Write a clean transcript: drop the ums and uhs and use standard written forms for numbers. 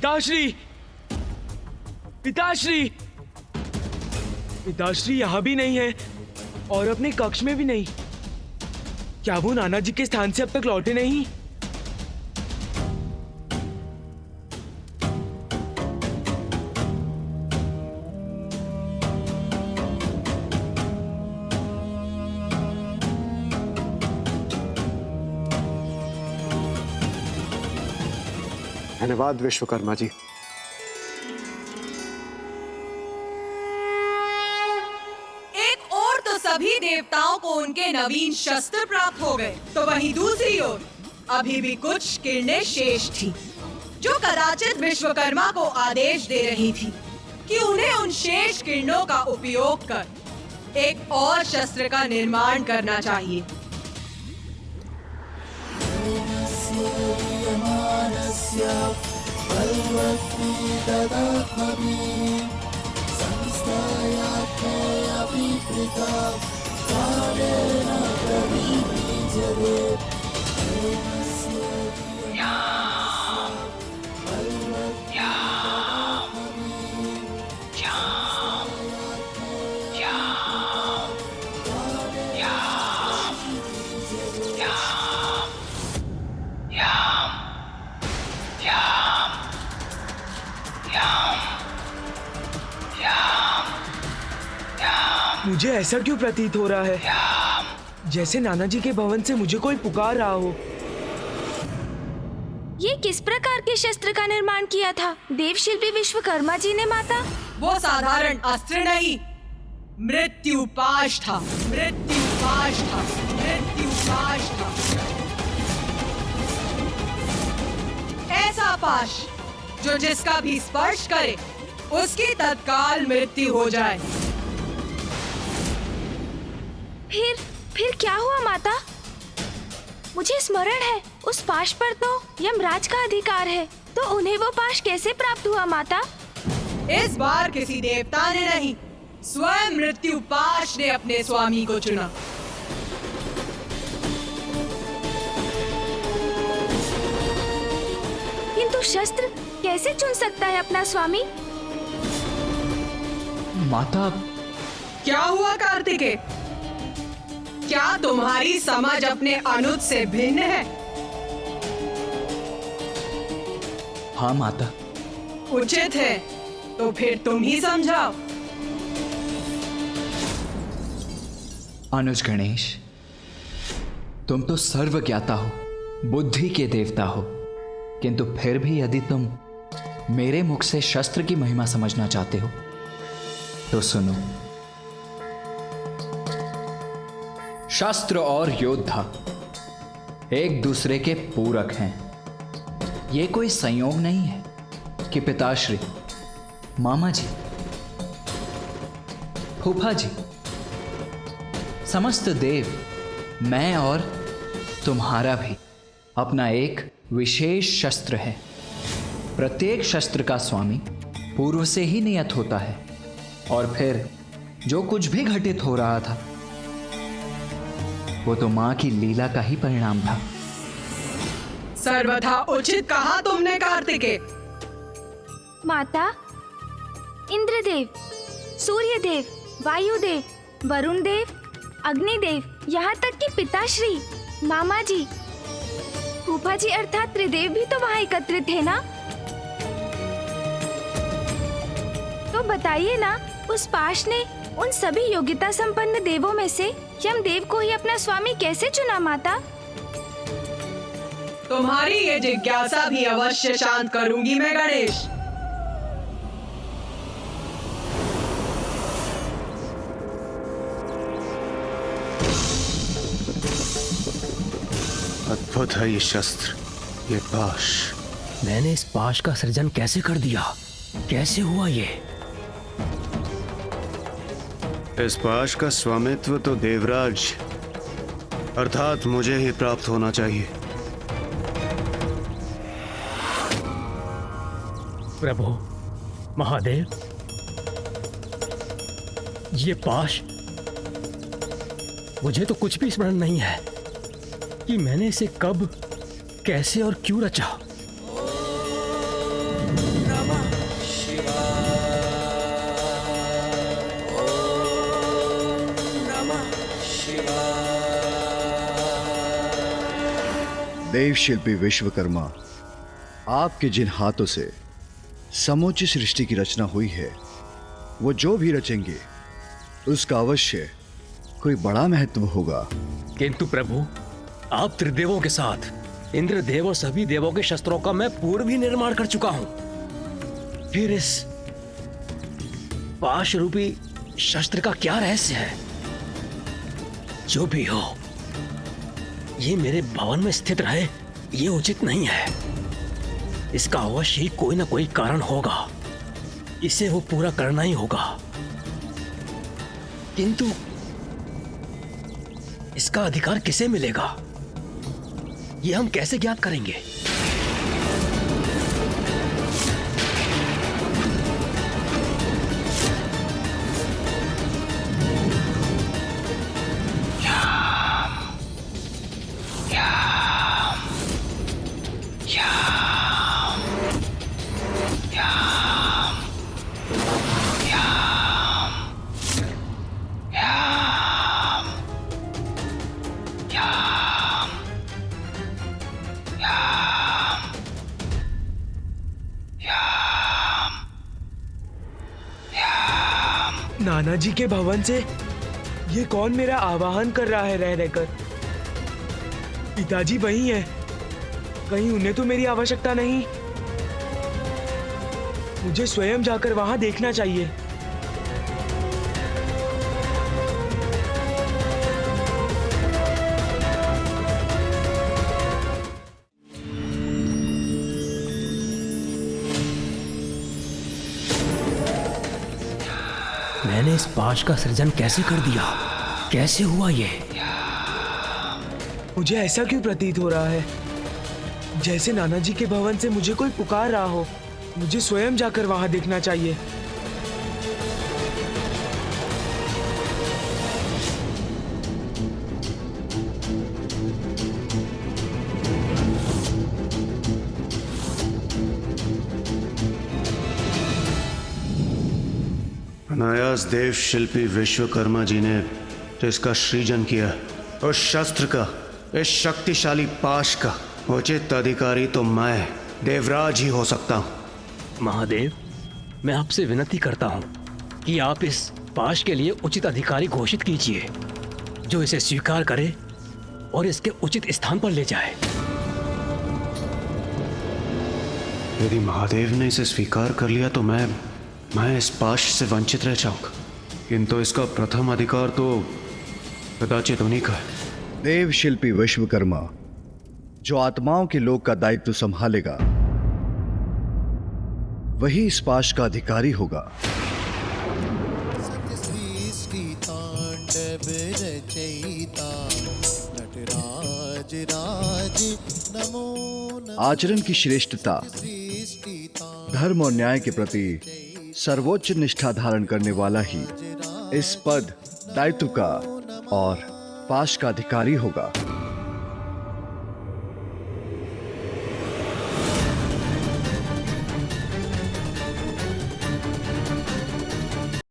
पिताश्री, पिताश्री, पिताश्री यहाँ भी नहीं है और अपने कक्ष में भी नहीं। क्या वो नाना जी के स्थान से अब तक लौटे नहीं? धन्यवाद विश्वकर्मा जी। एक ओर तो सभी देवताओं को उनके नवीन शस्त्र प्राप्त हो गए, तो वहीं दूसरी ओर अभी भी कुछ किरणें शेष थी, जो कदाचित विश्वकर्मा को आदेश दे रही थी कि उन्हें उन शेष किरणों का उपयोग कर एक और शस्त्र का निर्माण करना चाहिए। मुझे ऐसा क्यों प्रतीत हो रहा है जैसे नाना जी के भवन से मुझे कोई पुकार रहा हो। ये किस प्रकार के शस्त्र का निर्माण किया था देवशिल्पी विश्वकर्मा जी ने माता? वो साधारण अस्त्र नहीं, मृत्युपाश था, मृत्युपाश था, मृत्युपाश था। ऐसा पाश जो जिसका भी स्पर्श करे उसकी तत्काल मृत्यु हो जाए। फिर क्या हुआ माता? मुझे स्मरण है उस पाश पर तो यमराज का अधिकार है, तो उन्हें वो पाश कैसे प्राप्त हुआ माता? इस बार किसी देवता ने नहीं, स्वयं मृत्युपाश ने अपने स्वामी को चुना। किंतु शस्त्र कैसे चुन सकता है अपना स्वामी? माता, क्या हुआ कार्तिकेय? क्या तुम्हारी समझ अपने अनुज से भिन्न है? हाँ माता। उचित है, तो फिर तुम ही समझाओ। अनुज गणेश, तुम तो सर्वज्ञाता हो, बुद्धि के देवता हो, किंतु फिर भी यदि तुम मेरे मुख से शस्त्र की महिमा समझना चाहते हो तो सुनो। शस्त्र और योद्धा एक दूसरे के पूरक हैं। ये कोई संयोग नहीं है कि पिताश्री, मामा जी, फूफा जी, समस्त देव, मैं और तुम्हारा भी अपना एक विशेष शस्त्र है। प्रत्येक शस्त्र का स्वामी पूर्व से ही नियत होता है, और फिर जो कुछ भी घटित हो रहा था वो तो मां की लीला का ही परिणाम था। सर्वथा उचित कहा तुमने कार्तिकेय। माता, इंद्रदेव, सूर्यदेव, वायुदेव, वरुण देव, अग्निदेव, यहाँ तक कि पिताश्री, मामा जी, फूफा जी अर्थात त्रिदेव भी तो वहाँ एकत्रित थे ना? तो बताइए ना, उस पाश ने उन सभी योग्यता संपन्न देवों में से यमदेव को ही अपना स्वामी कैसे चुना माता? तुम्हारी ये जिज्ञासा भी अवश्य शांत करूंगी मैं गणेश। अद्भुत है ये शस्त्र, ये पाश। मैंने इस पाश का सृजन कैसे कर दिया? कैसे हुआ ये? इस पाश का स्वामित्व तो देवराज अर्थात मुझे ही प्राप्त होना चाहिए। प्रभु, महादेव, ये पाश, मुझे तो कुछ भी स्मरण नहीं है कि मैंने इसे कब, कैसे और क्यों रचा। देव शिल्पी विश्वकर्मा, आपके जिन हाथों से समूची सृष्टि की रचना हुई है, वो जो भी रचेंगे उसका अवश्य कोई बड़ा महत्व होगा। किंतु प्रभु, आप त्रिदेवों के साथ इंद्रदेव और सभी देवों के शस्त्रों का मैं पूर्व ही निर्माण कर चुका हूं। फिर इस पाश रूपी शस्त्र का क्या रहस्य है? जो भी हो, ये मेरे भवन में स्थित रहे, ये उचित नहीं है। इसका अवश्य ही कोई ना कोई कारण होगा, इसे वो पूरा करना ही होगा। किंतु इसका अधिकार किसे मिलेगा, ये हम कैसे ज्ञात करेंगे? नाना जी के भवन से ये कौन मेरा आवाहन कर रहा है रह रहकर? पिताजी वही हैं। कहीं उन्हें तो मेरी आवश्यकता नहीं? मुझे स्वयं जाकर वहां देखना चाहिए। मैंने इस पाश का सृजन कैसे कर दिया? कैसे हुआ ये? मुझे ऐसा क्यों प्रतीत हो रहा है जैसे नाना जी के भवन से मुझे कोई पुकार रहा हो। मुझे स्वयं जाकर वहां देखना चाहिए। अनायास देव शिल्पी विश्वकर्मा जी ने इसका सृजन किया। उस शस्त्र का, इस शक्तिशाली पाश का उचित अधिकारी तो मैं देवराज ही हो सकता हूं। महादेव, मैं आपसे विनती करता हूं कि आप इस पाश के लिए उचित अधिकारी घोषित कीजिए, जो इसे स्वीकार करे और इसके उचित स्थान पर ले जाए। यदि महादेव ने इसे स्वीकार कर लिया तो मैं इस पाश से वंचित रह जाऊंगा, किंतु इसका प्रथम अधिकार तो कदाचित उन्हीं का है। देव शिल्पी विश्वकर्मा जो आत्माओं के लोक का दायित्व संभालेगा, वही इस पाश का अधिकारी होगा। आचरण की श्रेष्ठता, धर्म और न्याय के प्रति सर्वोच्च निष्ठा धारण करने वाला ही इस पद, दायित्व का और पाश का अधिकारी होगा।